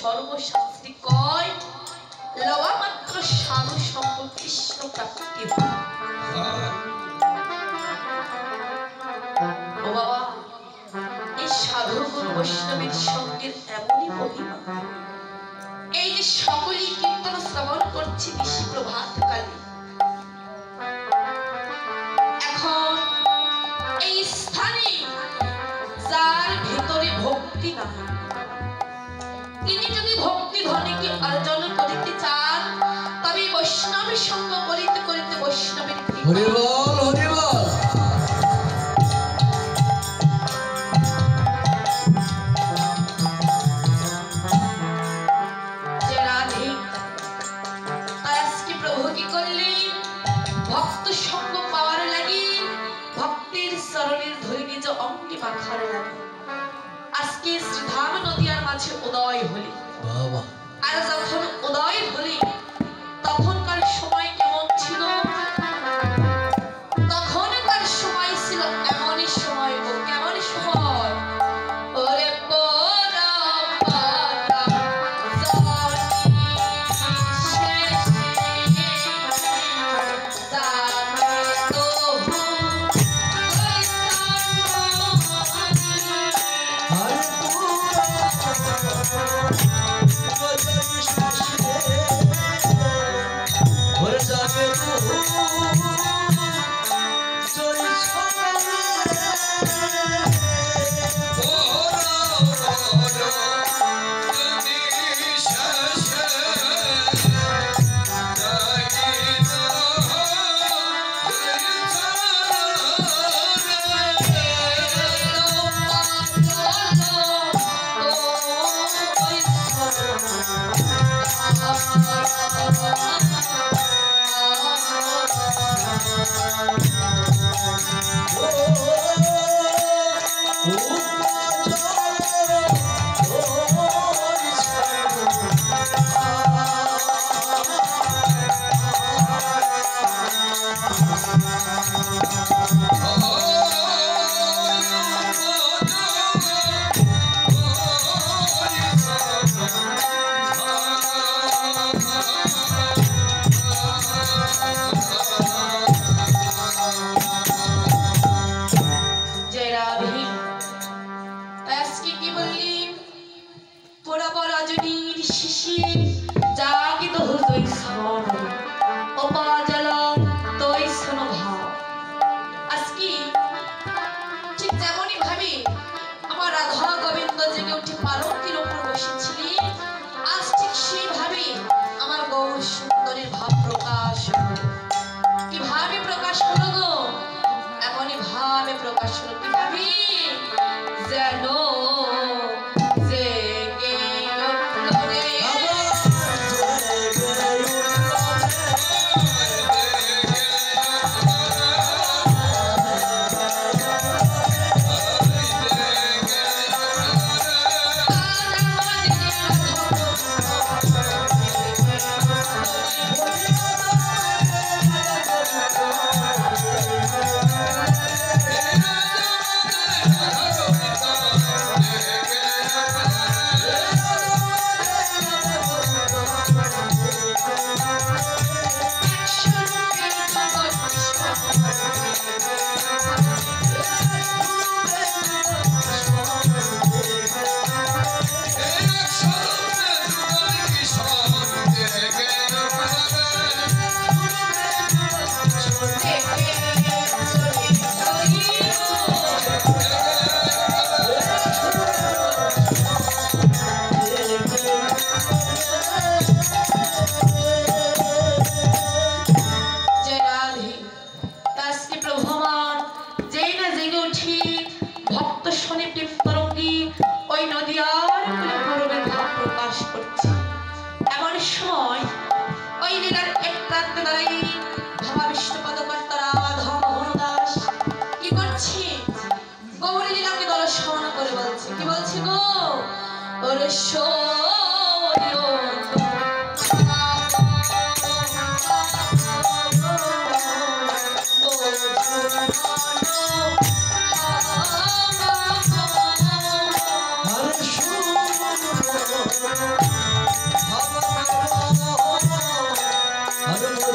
সর্বশাস্ত্রী কয় লওয়া মাত্র সাধু সঙ্গ কৃষ্ণ প্রাপ্তি। ও বাবা, এই সাধু গুরু বৈষ্ণবের সঙ্গের এমনই মহিমা। এই যে সকলেই কীর্তন শ্রবণ করছে নিশি প্রভাত কালে, এখন এই স্থানে যার ভেতরে ভক্তি না, তিনি যদি ভক্তি ধনেকে অর্জন করিতে চান, তবে বৈষ্ণবের সঙ্গ করিতে করিতে বৈষ্ণবের হরি বল হরি বল। যে রাধে আজকে প্রভু কি করলেন, ভক্ত সঙ্গ পাওয়ার লাগি ভক্তির চরণের ধরে নিজ অঙ্গে মাখার লাগে। আজকে শ্রীধাম নদিয়ার মাঝে উদয় হলি, আর যখন উদয় হলি তখনকার সময় কেমন ছিল? তখনকার সময় ছিল এমনই সময়। ও কেমন সময়? ওরে Hare Krishna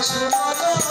শুনো